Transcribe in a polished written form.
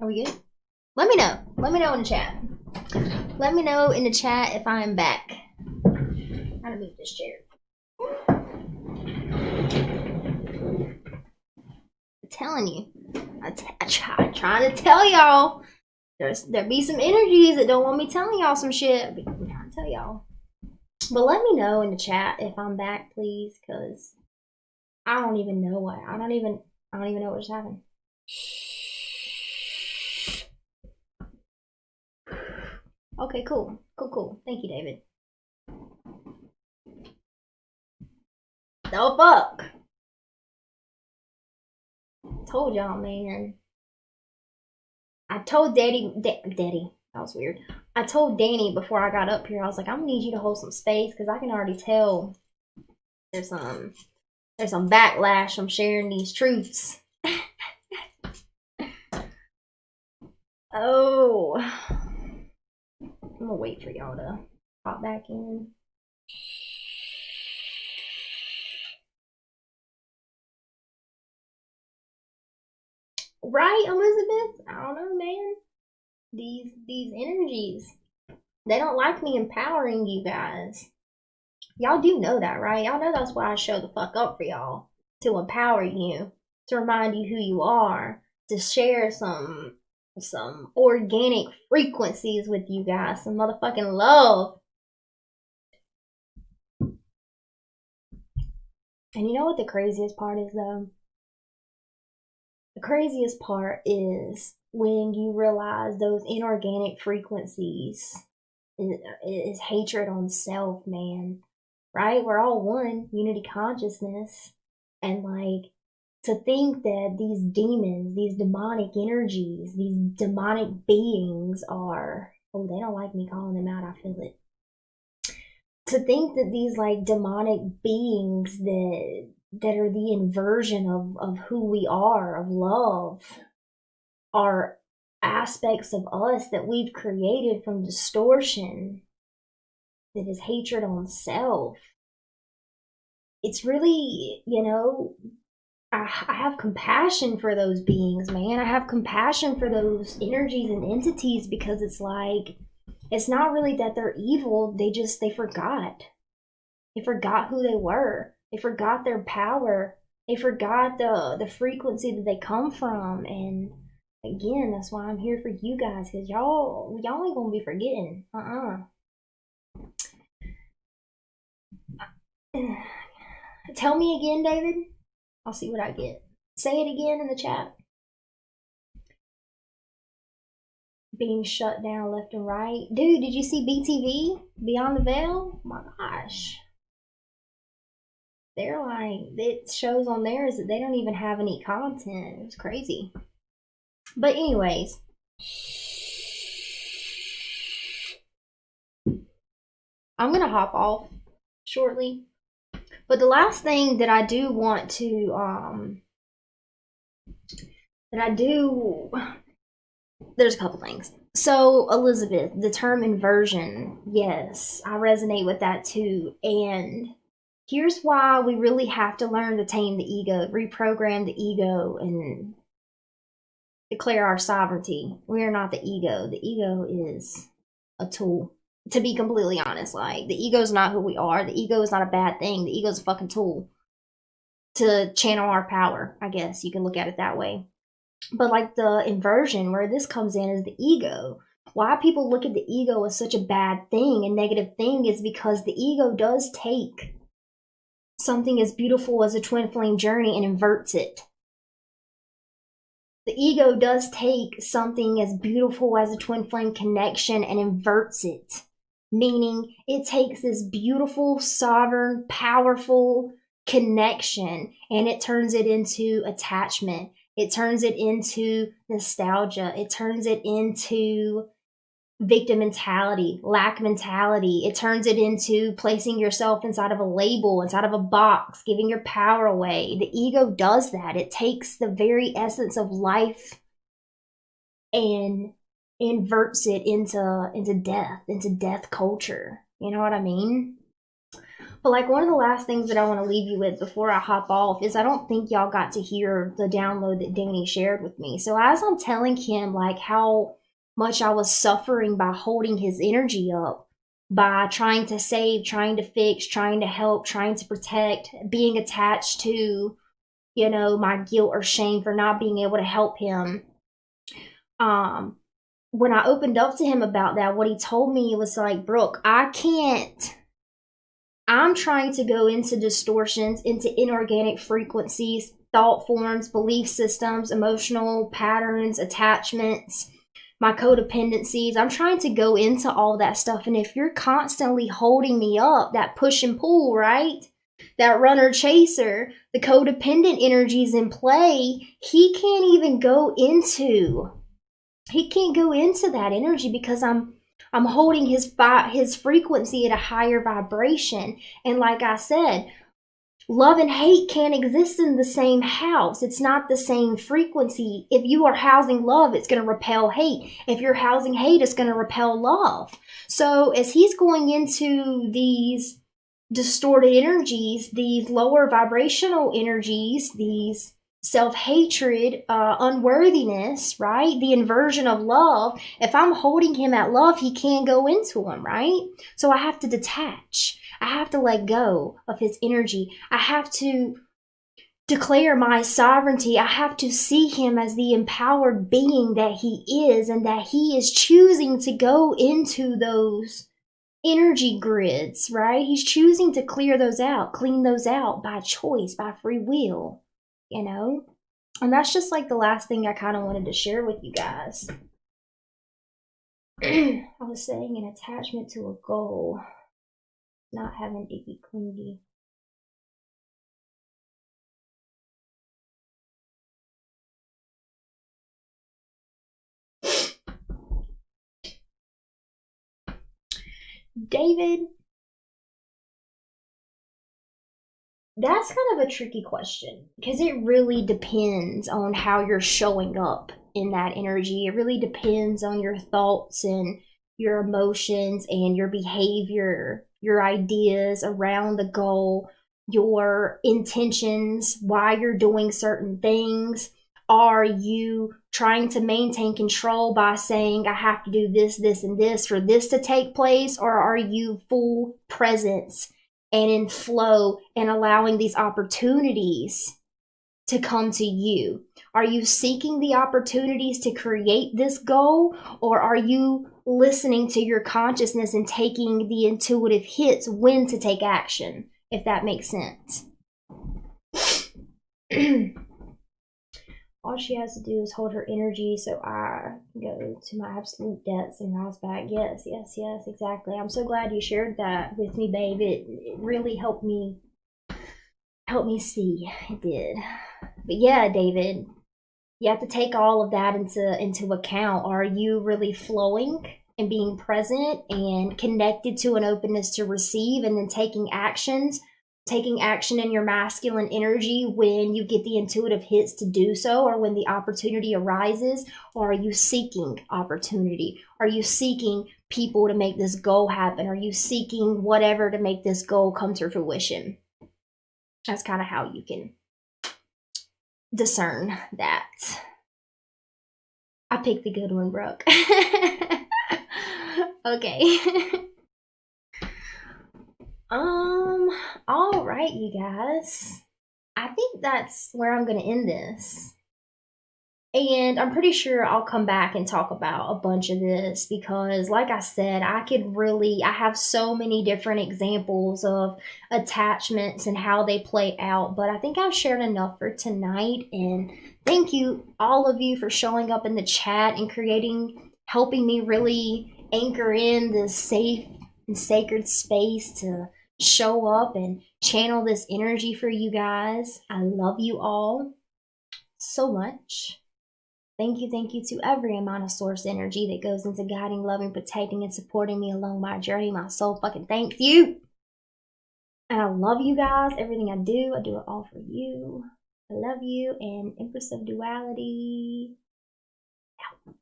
Are we good? Let me know. Let me know in the chat. Let me know in the chat if I am back. How to move this chair. I'm telling you. I'm trying to tell y'all. There be some energies that don't want me telling y'all some shit. I'm trying to tell y'all. But let me know in the chat if I'm back, please, because I don't even know what. I don't even know what just happened. Okay, cool. Cool. Thank you, David. The fuck? Told y'all, man. I told Daddy, that was weird. I told Danny before I got up here, I was like, I'm gonna need you to hold some space because I can already tell there's some backlash from sharing these truths. Oh, I'm gonna wait for y'all to pop back in. Right, Elizabeth? I don't know, man. These energies, they don't like me empowering you guys. Y'all do know that, right? Y'all know that's why I show the fuck up for y'all. To empower you, to remind you who you are, to share some organic frequencies with you guys, some motherfucking love. And you know what the craziest part is, though? The craziest part is when you realize those inorganic frequencies is hatred on self, man. Right? We're all one, unity consciousness. And like, to think that these demons, these demonic energies, these demonic beings are, oh, they don't like me calling them out, I feel it. To think that these like demonic beings that are the inversion of who we are, of love, are aspects of us that we've created from distortion, that is hatred on self. It's really, I have compassion for those beings, man. I have compassion for those energies and entities because it's like, it's not really that they're evil. They forgot. They forgot who they were. They forgot their power. They forgot the frequency that they come from. And again, that's why I'm here for you guys, because y'all ain't gonna be forgetting. Tell me again, David. I'll see what I get. Say it again in the chat. Being shut down left and right. Dude, did you see BTV? Beyond the Veil? Oh my gosh. They're like, it shows on theirs that they don't even have any content. It's crazy. But anyways. I'm going to hop off shortly. But the last thing that I do want to, there's a couple things. So, Elizabeth, the term inversion, yes, I resonate with that too. And here's why we really have to learn to tame the ego, reprogram the ego, and declare our sovereignty. We are not the ego. The ego is a tool. To be completely honest, like, the ego is not who we are. The ego is not a bad thing. The ego is a fucking tool to channel our power, I guess you can look at it that way. But like the inversion, where this comes in, is the ego. Why people look at the ego as such a bad thing, a negative thing, is because the ego does take something as beautiful as a twin flame journey and inverts it. The ego does take something as beautiful as a twin flame connection and inverts it. Meaning, it takes this beautiful, sovereign, powerful connection and it turns it into attachment. It turns it into nostalgia. It turns it into victim mentality, lack mentality. It turns it into placing yourself inside of a label, inside of a box, giving your power away. The ego does that. It takes the very essence of life and inverts it into death culture. You know what I mean? But like one of the last things that I want to leave you with before I hop off is I don't think y'all got to hear the download that Danny shared with me. So as I'm telling him like how much I was suffering by holding his energy up, by trying to save, trying to fix, trying to help, trying to protect, being attached to, you know, my guilt or shame for not being able to help him. When I opened up to him about that, what he told me was like, Brooke, I'm trying to go into distortions, into inorganic frequencies, thought forms, belief systems, emotional patterns, attachments, my codependencies. I'm trying to go into all that stuff. And if you're constantly holding me up, that push and pull, right? That runner chaser, the codependent energies in play, he can't go into that energy because I'm holding his frequency at a higher vibration. And like I said, love and hate can't exist in the same house. It's not the same frequency. If you are housing love, it's going to repel hate. If you're housing hate, it's going to repel love. So as he's going into these distorted energies, these lower vibrational energies, these self-hatred, unworthiness, right? The inversion of love. If I'm holding him at love, he can't go into them, right? So I have to detach. I have to let go of his energy. I have to declare my sovereignty. I have to see him as the empowered being that he is, and that he is choosing to go into those energy grids, right? He's choosing to clean those out by choice, by free will, you know? And that's just like the last thing I kind of wanted to share with you guys. I was saying an attachment to a goal, not having icky clingy. David, that's kind of a tricky question because it really depends on how you're showing up in that energy. It really depends on your thoughts and your emotions and your behavior, your ideas around the goal, your intentions, why you're doing certain things. Are you trying to maintain control by saying, I have to do this, this, and this for this to take place? Or are you full presence and in flow and allowing these opportunities to come to you? Are you seeking the opportunities to create this goal, or are you listening to your consciousness and taking the intuitive hits when to take action, if that makes sense? All she has to do is hold her energy so I go to my absolute depths and rise back. Yes, yes, yes, exactly. I'm so glad you shared that with me, babe. It really helped me see. It did. But yeah, David, you have to take all of that into account. Are you really flowing and being present and connected to an openness to receive, and then taking action in your masculine energy when you get the intuitive hits to do so, or when the opportunity arises? Or are you seeking opportunity? Are you seeking people to make this goal happen? Are you seeking whatever to make this goal come to fruition? That's kind of how you can discern that. I picked the good one, Brooke. Okay. All right, you guys. I think that's where I'm going to end this. And I'm pretty sure I'll come back and talk about a bunch of this because, like I said, I have so many different examples of attachments and how they play out. But I think I've shared enough for tonight. And thank you, all of you, for showing up in the chat and helping me really anchor in this safe and sacred space to show up and channel this energy for you guys. I love you all so much. Thank you to every amount of source energy that goes into guiding, loving, protecting, and supporting me along my journey. My soul fucking thanks you. And I love you guys. Everything I do it all for you. I love you. And Empress of Duality out.